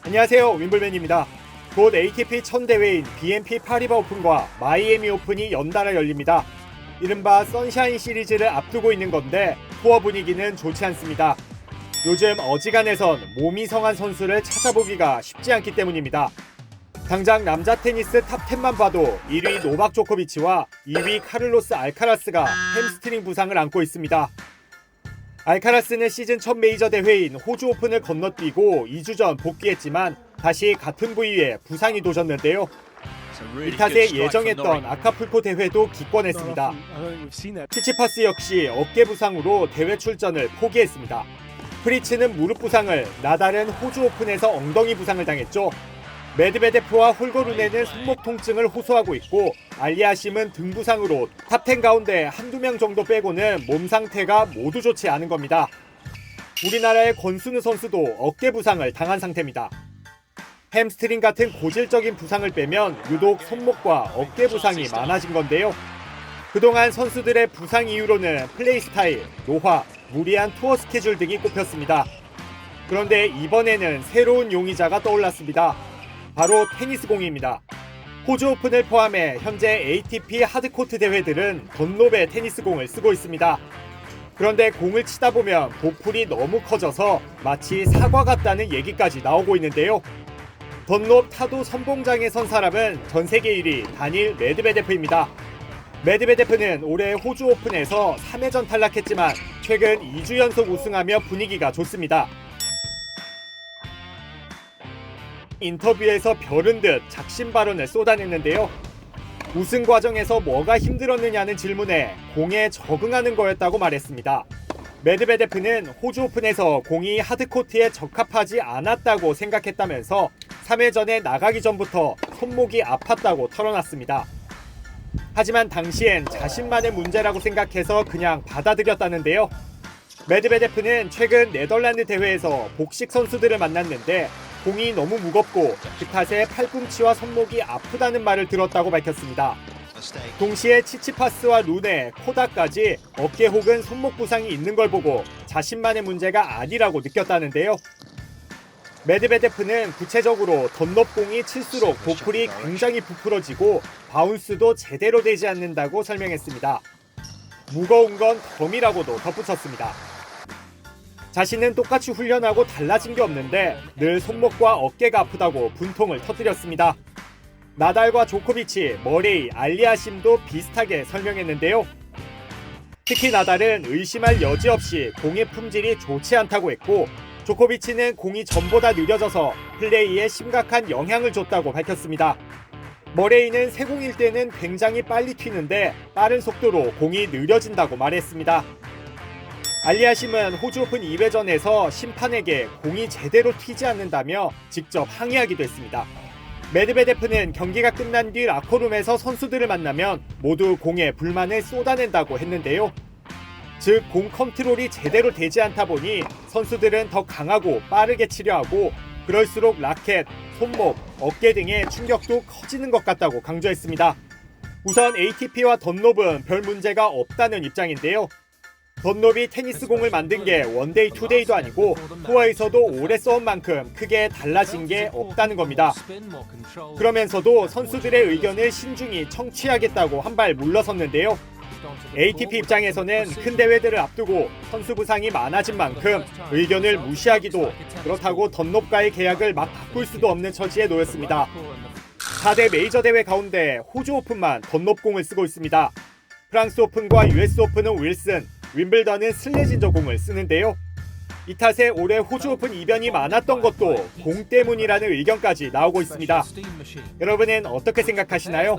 안녕하세요, 윈블맨입니다. 곧 ATP 1000대회인 BNP 파리바 오픈과 마이애미 오픈이 연달아 열립니다. 이른바 선샤인 시리즈를 앞두고 있는 건데 투어 분위기는 좋지 않습니다. 요즘 어지간해선 몸이 성한 선수를 찾아보기가 쉽지 않기 때문입니다. 당장 남자 테니스 탑10만 봐도 1위 노박 조코비치와 2위 카를로스 알카라스가 햄스트링 부상을 안고 있습니다. 알카라스는 시즌 첫 메이저 대회인 호주 오픈을 건너뛰고 2주 전 복귀했지만 다시 같은 부위에 부상이 도졌는데요. 이 탓에 예정했던 아카풀코 대회도 기권했습니다. 치치파스 역시 어깨 부상으로 대회 출전을 포기했습니다. 프리츠는 무릎 부상을, 나달은 호주 오픈에서 엉덩이 부상을 당했죠. 메드베데프와 홀거룬에는 손목 통증을 호소하고 있고 알리아심은 등 부상으로 탑10 가운데 한두 명 정도 빼고는 몸 상태가 모두 좋지 않은 겁니다. 우리나라의 권순우 선수도 어깨 부상을 당한 상태입니다. 햄스트링 같은 고질적인 부상을 빼면 유독 손목과 어깨 부상이 많아진 건데요. 그동안 선수들의 부상 이유로는 플레이 스타일, 노화, 무리한 투어 스케줄 등이 꼽혔습니다. 그런데 이번에는 새로운 용의자가 떠올랐습니다. 바로 테니스 공입니다. 호주 오픈을 포함해 현재 ATP 하드코트 대회들은 던롭의 테니스 공을 쓰고 있습니다. 그런데 공을 치다 보면 보풀이 너무 커져서 마치 사과 같다는 얘기까지 나오고 있는데요. 던롭 타도 선봉장에 선 사람은 전 세계 1위 다닐 메드베데프입니다. 메드베데프는 올해 호주 오픈에서 3회전 탈락했지만 최근 2주 연속 우승하며 분위기가 좋습니다. 인터뷰에서 벼른 듯 작심 발언을 쏟아냈는데요. 우승 과정에서 뭐가 힘들었느냐는 질문에 공에 적응하는 거였다고 말했습니다. 메드베데프는 호주 오픈에서 공이 하드코트에 적합하지 않았다고 생각했다면서 3회전에 나가기 전부터 손목이 아팠다고 털어놨습니다. 하지만 당시엔 자신만의 문제라고 생각해서 그냥 받아들였다는데요. 메드베데프는 최근 네덜란드 대회에서 복식 선수들을 만났는데 공이 너무 무겁고 그 탓에 팔꿈치와 손목이 아프다는 말을 들었다고 밝혔습니다. 동시에 치치파스와 루네, 코다까지 어깨 혹은 손목 부상이 있는 걸 보고 자신만의 문제가 아니라고 느꼈다는데요. 메드베데프는 구체적으로 던롭 공이 칠수록 보풀이 굉장히 부풀어지고 바운스도 제대로 되지 않는다고 설명했습니다. 무거운 건 덤이라고도 덧붙였습니다. 자신은 똑같이 훈련하고 달라진 게 없는데 늘 손목과 어깨가 아프다고 분통을 터뜨렸습니다. 나달과 조코비치, 머레이, 알리아심도 비슷하게 설명했는데요. 특히 나달은 의심할 여지 없이 공의 품질이 좋지 않다고 했고 조코비치는 공이 전보다 느려져서 플레이에 심각한 영향을 줬다고 밝혔습니다. 머레이는 세공일 때는 굉장히 빨리 튀는데 빠른 속도로 공이 느려진다고 말했습니다. 알리아심은 호주 오픈 2회전에서 심판에게 공이 제대로 튀지 않는다며 직접 항의하기도 했습니다. 메드베데프는 경기가 끝난 뒤 라커룸에서 선수들을 만나면 모두 공에 불만을 쏟아낸다고 했는데요. 즉, 공 컨트롤이 제대로 되지 않다 보니 선수들은 더 강하고 빠르게 치려 하고 그럴수록 라켓, 손목, 어깨 등의 충격도 커지는 것 같다고 강조했습니다. 우선 ATP와 던롭은 별 문제가 없다는 입장인데요. 던롭이 테니스 공을 만든 게 원데이 투데이도 아니고 투어에서도 오래 써온 만큼 크게 달라진 게 없다는 겁니다. 그러면서도 선수들의 의견을 신중히 청취하겠다고 한 발 물러섰는데요. ATP 입장에서는 큰 대회들을 앞두고 선수 부상이 많아진 만큼 의견을 무시하기도, 그렇다고 던롭과의 계약을 막 바꿀 수도 없는 처지에 놓였습니다. 4대 메이저 대회 가운데 호주 오픈만 던롭공을 쓰고 있습니다. 프랑스 오픈과 US 오픈은 윌슨, 윈블던은 슬레진저 공을 쓰는데요. 이 탓에 올해 호주 오픈 이변이 많았던 것도 공 때문이라는 의견까지 나오고 있습니다. 여러분은 어떻게 생각하시나요?